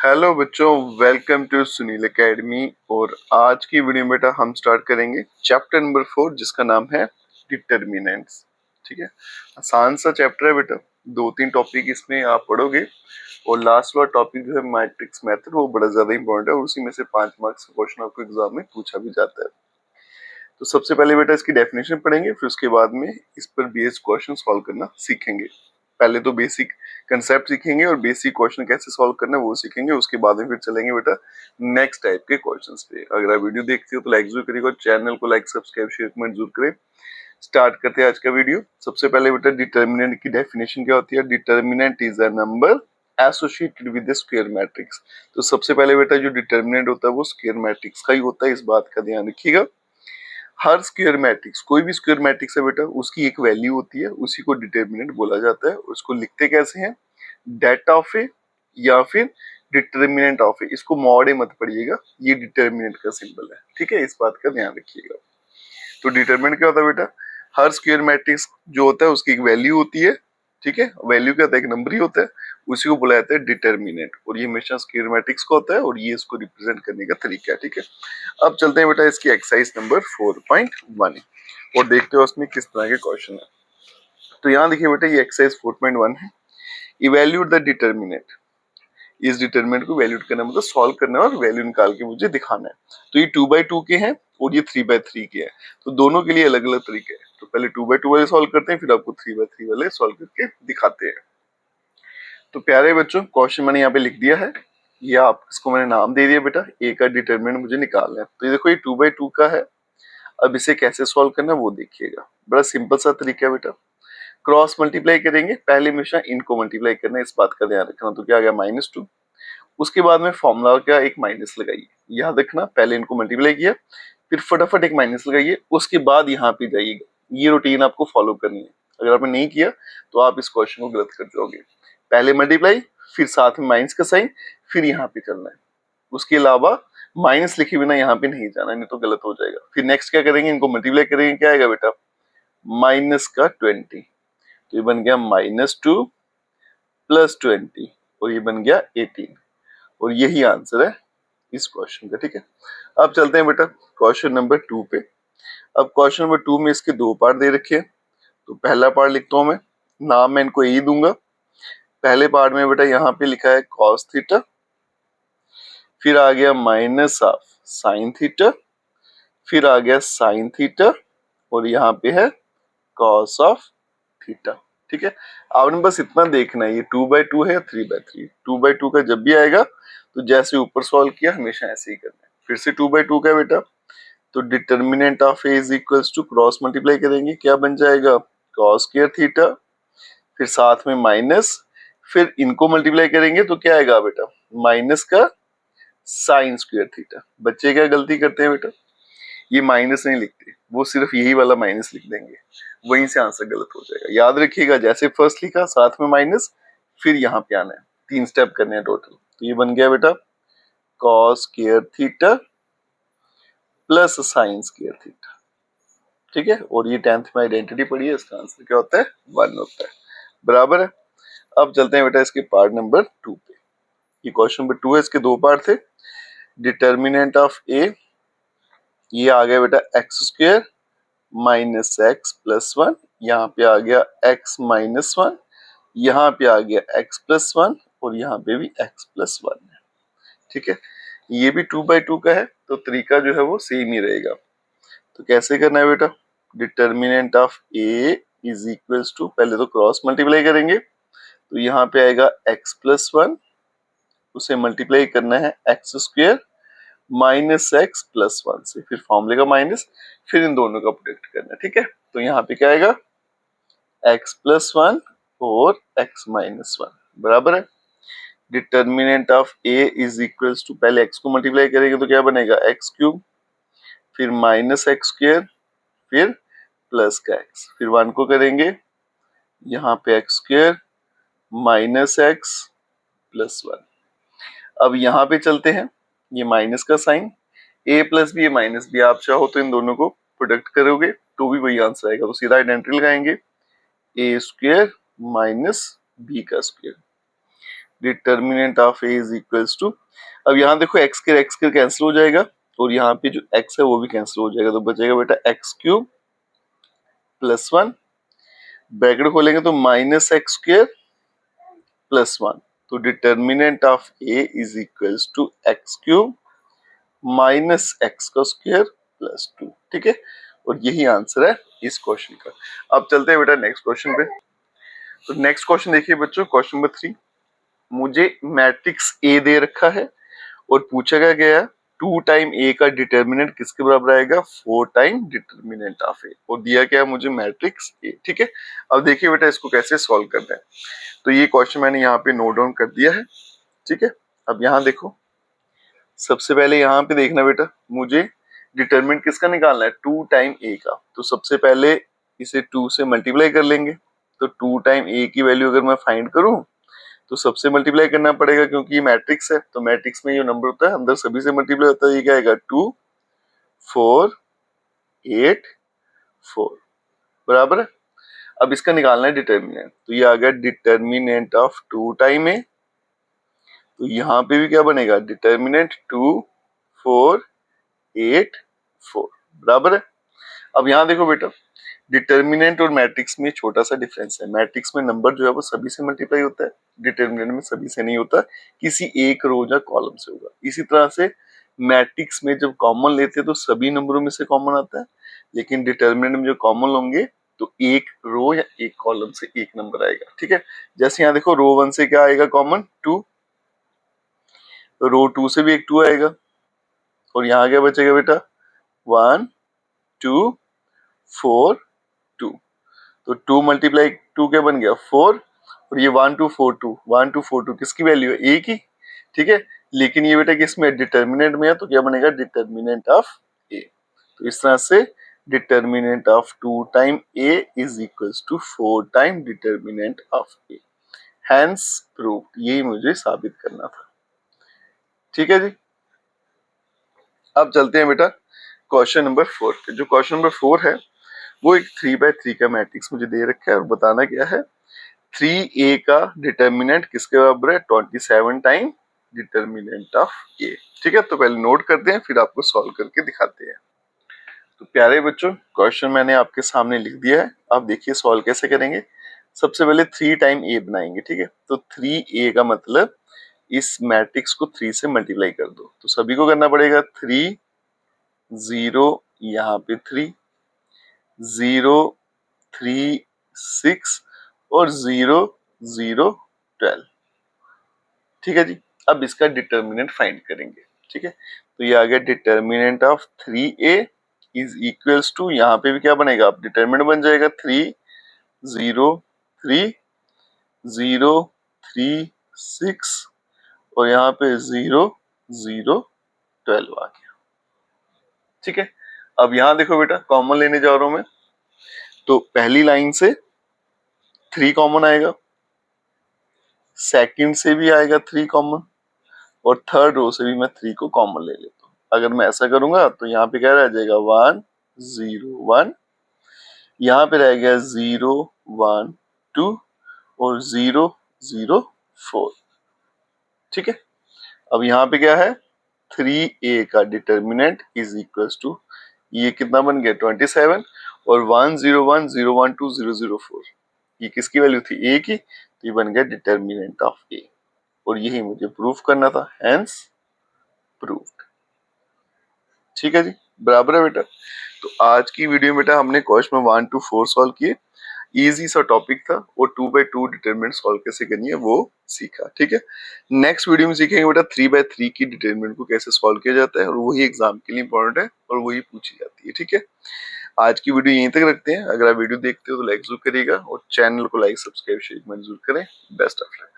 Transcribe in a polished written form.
Hello बच्चों, welcome to Sunil academy. और आज की वीडियो में बेटा हम स्टार्ट करेंगे चैप्टर नंबर 4 जिसका नाम है डिटर्मिनेंट्स। ठीक है, आसान सा चैप्टर है बेटा, 2-3 टॉपिक इसमें आप पढ़ोगे और लास्ट वाला टॉपिक जो है मैट्रिक्स मेथड वो बड़ा ज्यादा इंपॉर्टेंट है और उसी में से 5 मार्क्स का क्वेश्चन आपको एग्जाम में पूछा भी जाता है। तो सबसे पहले बेटा इसकी डेफिनेशन पढ़ेंगे, फिर उसके बाद में इस पर बेस्ड क्वेश्चन सॉल्व करना सीखेंगे। पहले तो बेसिक कंसेप्ट सीखेंगे और बेसिक क्वेश्चन कैसे सॉल्व करना है वो सीखेंगे, उसके बाद में फिर चलेंगे बेटा नेक्स्ट टाइप के क्वेश्चंस पे। अगर आप वीडियो देखते हो तो लाइक जरूर करिएगा, चैनल को लाइक सब्सक्राइब शेयर कमेंट जरूर करें। स्टार्ट करते हैं आज का वीडियो। सबसे पहले बेटा डिटर्मिनेंट की डेफिनेशन क्या होती है। Determinant is a number associated with the square matrix. तो सबसे पहले बेटा जो डिटर्मिनेंट होता है वो स्क्वायर मैट्रिक्स का ही होता है, इस बात का ध्यान रखिएगा। हर स्क्वायर मैट्रिक्स, कोई भी स्क्वायर मैट्रिक्स है बेटा, उसकी एक वैल्यू होती है, उसी को डिटर्मिनेंट बोला जाता है। उसको लिखते कैसे हैं, डेट ऑफ ए या फिर डिटर्मिनेंट ऑफ ए। इसको मॉड ए मत पढ़िएगा, ये डिटर्मिनेंट का सिंबल है। ठीक है, इस बात का ध्यान रखिएगा। तो डिटरमिनेंट क्या होता है बेटा, हर स्क्वायर मैट्रिक्स जो होता है उसकी एक वैल्यू होती है। ठीक है, वैल्यू क्या होता है, एक नंबर ही होता है, उसी को बुलाया जाता है डिटरमिनेंट। और ये हमेशा स्क्वायर मैट्रिक्स का होता है और ये इसको रिप्रेजेंट करने का तरीका है। ठीक है, अब चलते हैं बेटा इसकी एक्सरसाइज नंबर 4.1 और देखते हो उसमें किस तरह के क्वेश्चन है। तो यहाँ देखिए बेटा ये एक्सरसाइज 4.1 है। Evaluate the determinant. इस डिटरमिनेंट को वैल्यूट करना मतलब सॉल्व करना है और वैल्यू निकाल के मुझे दिखाना है। तो ये 2/2 के हैं और ये 3/3 के हैं, तो दोनों के लिए अलग अलग तरीके हैं। तो पहले 2/2 वाले सॉल्व करते हैं, फिर आपको 3/3 वाले सॉल्व करके दिखाते हैं। तो प्यारे बच्चों, क्वेश्चन मैंने यहाँ पे लिख दिया है, या आप इसको मैंने नाम दे दिया बेटा, ए का डिटरमिनेंट मुझे निकालना है। तो ये देखो ये 2/2 का है। अब इसे कैसे सॉल्व करना है वो देखिएगा, बड़ा सिंपल सा तरीका है बेटा। क्रॉस मल्टीप्लाई करेंगे, पहले हमेशा इनको मल्टीप्लाई करना है, इस बात का ध्यान रखना। तो क्या आ गया -2। उसके बाद में फॉर्मूला का एक माइनस लगाइए, याद रखना, पहले इनको मल्टीप्लाई किया फिर फटाफट एक माइनस लगाइए, उसके बाद यहाँ पे जाइएगा। ये रूटीन आपको फॉलो करनी है। अगर आपने नहीं किया तो आप इस क्वेश्चन को गलत कर जाओगे। पहले मल्टीप्लाई, फिर साथ में माइनस का साइन, फिर यहाँ पे करना है। उसके अलावा माइनस लिखे बिना यहाँ पे नहीं जाना, नहीं तो गलत हो जाएगा। फिर नेक्स्ट क्या करेंगे, इनको मल्टीप्लाई करेंगे, क्या आएगा बेटा -20। तो ये बन गया -2 + 20 और ये बन गया 18 और यही आंसर है इस क्वेश्चन का। ठीक है, अब चलते हैं बेटा क्वेश्चन नंबर 2 पे। अब क्वेश्चन नंबर 2 में इसके 2 पार्ट दे रखे हैं। तो पहला पार्ट लिखता हूं मैं, नाम मैं इनको यही दूंगा। पहले पार्ट में बेटा यहाँ पे लिखा है cos थीटा, फिर आ गया -sin थीटा, फिर आ गया sin थीटा और यहाँ पे है cos ऑफ थीटा। ठीक है, आपने बस इतना देखना है, ये 2/2 है या 3/3। 2/2 का जब भी आएगा तो जैसे ऊपर सॉल्व किया हमेशा ऐसे ही करना है। फिर से 2/2 का है बेटा, तो determinant of A is equals to cross multiply करेंगे, क्या बन जाएगा cos स्क्वायर थीटा, फिर साथ में माइनस, फिर इनको मल्टीप्लाई करेंगे तो क्या आएगा बेटा माइनस का साइन स्क्वायर थीटा। बच्चे क्या गलती करते हैं बेटा, ये माइनस नहीं लिखते, वो सिर्फ यही वाला माइनस लिख देंगे, वहीं से आंसर गलत हो जाएगा। याद रखिएगा, जैसे फर्स्ट लिखा साथ में माइनस, फिर यहाँ पे आना है, 3 स्टेप करने हैं टोटल। तो ये बन गया बेटा cos square theta plus sine square theta. ठीक है, और ये 10th में आइडेंटिटी पढ़ी है, इसका आंसर क्या होता है 1 होता है, बराबर है। अब चलते हैं बेटा इसके पार्ट नंबर 2 पे। ये क्वेश्चन नंबर 2 है, इसके 2 पार्ट थे। डिटर्मिनेंट ऑफ ए, ये आ गया बेटा x² -x + 1, यहाँ पे आ गया x - 1, यहाँ पे आ गया x + 1 और यहाँ पे भी x + 1 है। ठीक है, ये भी 2/2 का है, तो तरीका जो है वो सेम ही रहेगा। तो कैसे करना है बेटा, determinant of a is equals to, पहले तो क्रॉस मल्टीप्लाई करेंगे, तो यहाँ पे आएगा x + 1, उसे मल्टीप्लाई करना है x² -x + 1 से, फिर फॉर्मूले का माइनस, फिर इन दोनों का प्रोडक्ट करना है। ठीक है, तो यहाँ पे क्या आएगा x + 1 और x - 1 बराबर है। Determinant of a is equals to, पहले x को मल्टीप्लाई करेंगे तो क्या बनेगा x³, फिर -x², फिर प्लस का x, फिर 1 को करेंगे यहाँ पे x² -x + 1। अब यहाँ पे चलते हैं, ये माइनस का साइन, a + b -b, आप चाहो तो इन दोनों को प्रोडक्ट करोगे तो भी वही आंसर आएगा। तो सीधा आइडेंटिटी लगाएंगे, a² - b²। Determinant of A is equals to, अब यहाँ देखो x के कैंसिल हो जाएगा और यहाँ पे जो x है वो भी कैंसिल हो जाएगा, तो बचेगा बेटा एक्स क्यूब प्लस 1, ब्रैकेट खोलेंगे तो माइनस एक्स स्क्वायर प्लस 1, तो determinant of A is equals to x cube minus x का स्क्वायर प्लस 2, ठीक है। और यही आंसर है इस क्वेश्चन का। अब चलते हैं बेटा नेक्स्ट क्वेश्चन पे। तो नेक्स्ट क्वेश्चन देखिए बच्चों, क्वेश्चन नंबर 3, मुझे मैट्रिक्स ए दे रखा है और पूछा गया 2 टाइम ए का डिटर्मिनेंट किसके बराबर आएगा, 4 टाइम डिटर्मिनेंट ऑफ ए, और दिया क्या है मुझे मैट्रिक्स ए, ठीक है। अब देखिए बेटा इसको कैसे सॉल्व करना है, तो ये क्वेश्चन मैंने यहाँ पे नोट डाउन कर दिया है, ठीक है। अब यहाँ देखो, सबसे पहले यहाँ पे देखना बेटा, मुझे डिटर्मिनेंट किसका निकालना है, 2 टाइम ए का, तो सबसे पहले इसे 2 से मल्टीप्लाई कर लेंगे, तो 2 टाइम ए की वैल्यू अगर मैं फाइंड करूं तो सबसे मल्टीप्लाई करना पड़ेगा क्योंकि ये मैट्रिक्स है, तो मैट्रिक्स में जो नंबर होता है अंदर सभी से मल्टीप्लाई होता है, ये क्या आएगा 2 4 8 4 बराबर है। अब इसका निकालना है डिटर्मिनेंट, तो ये आ गया डिटर्मिनेंट ऑफ 2 टाइम ए, तो यहाँ पे भी क्या बनेगा डिटर्मिनेंट 2 4 8 4 बराबर है। अब यहाँ देखो बेटा, डिटर्मिनेंट और मैट्रिक्स में छोटा सा डिफरेंस है, मैट्रिक्स में नंबर जो है वो सभी से मल्टीप्लाई होता है, डिटर्मिनेंट में सभी से नहीं होता, किसी एक रो या कॉलम से होगा। इसी तरह से मैट्रिक्स में जब कॉमन लेते हैं तो सभी नंबरों में से कॉमन आता है, लेकिन डिटर्मिनेंट में जो कॉमन होंगे तो एक रो या एक कॉलम से एक नंबर आएगा, ठीक है। जैसे यहाँ देखो रो 1 से क्या आएगा कॉमन 2, तो रो 2 से भी एक 2 आएगा, और यहाँ क्या बचेगा बेटा 1 2 4 2, तो 2 मल्टीप्लाई 2 क्या बन गया 4, और ये 1 2 4 2 1 2 4 2 किसकी वैल्यू है ए की, ठीक है। लेकिन ये बेटा किसमें डिटर्मिनेंट में है, तो क्या बनेगा डिटर्मिनेंट ऑफ ए, तो इस तरह से determinant of 2 time A is equals to 4 time determinant of A, hence proved, यही मुझे साबित करना था, ठीक है जी। अब चलते हैं बेटा क्वेश्चन नंबर 4 पे। जो क्वेश्चन नंबर 4 है वो एक 3x3 का मैट्रिक्स मुझे दे रखा है और बताना क्या है 3a का डिटर्मिनेंट किसके बराबर है 27 टाइम डिटर्मिनेंट ऑफ a, ठीक है। तो पहले नोट करते हैं फिर आपको सॉल्व करके दिखाते हैं। तो प्यारे बच्चों क्वेश्चन मैंने आपके सामने लिख दिया है, आप देखिए सॉल्व कैसे करेंगे। सबसे पहले 3 टाइम a बनाएंगे, ठीक है। तो 3a का मतलब इस मैट्रिक्स को 3 से मल्टीप्लाई कर दो, तो सभी को करना पड़ेगा 3 0 यहाँ पे 3 0 3 6 और 0 0 12, ठीक है जी। अब इसका डिटर्मिनेंट फाइंड करेंगे, ठीक है। तो ये आ गया determinant of 3a is equals to, यहाँ पे भी क्या बनेगा अब डिटर्मिनेंट बन जाएगा 3 0 3 0 3 6 और यहाँ पे 0 0 12 आ गया, ठीक है। अब यहाँ देखो बेटा कॉमन लेने जा रहा हूं मैं, तो पहली लाइन से 3 कॉमन आएगा, सेकंड से भी आएगा 3 कॉमन, और थर्ड रो से भी मैं 3 को कॉमन ले लेता हूँ। अगर मैं ऐसा करूंगा तो यहाँ पे क्या रह जाएगा 1 0 1, यहाँ पे रह गया 0 1 2 और 0 0 4, ठीक है। अब यहाँ पे क्या है 3a का डिटर्मिनेंट इज इक्वल्स टू, ये कितना बन गया 27 और 1 0 1 0 1 2 0 0 4, ये किसकी वैल्यू थी a की, तो ये बन गया डिटर्मिनेंट ऑफ a, और यही मुझे प्रूफ करना था, हेंस प्रूव्ड, ठीक है जी। बराबर है बेटा। तो आज की वीडियो में बेटा हमने क्वेश्चन 1 to 4 सॉल्व किए, इजी सा टॉपिक था, और 2/2 डिटरमिनेंट सॉल्व कैसे करनी है वो सीखा, ठीक है। नेक्स्ट वीडियो में सीखेंगे बेटा 3/3 की डिटरमिनेंट को कैसे सॉल्व किया जाता है, और वही एग्जाम के लिए इंपॉर्टेंट है और वही पूछी जाती है, ठीक है। आज की वीडियो यहीं तक रखते हैं, अगर आप वीडियो देखते हो तो लाइक जरूर करिएगा और चैनल को लाइक सब्सक्राइब शेयर जरूर करें। Best of luck.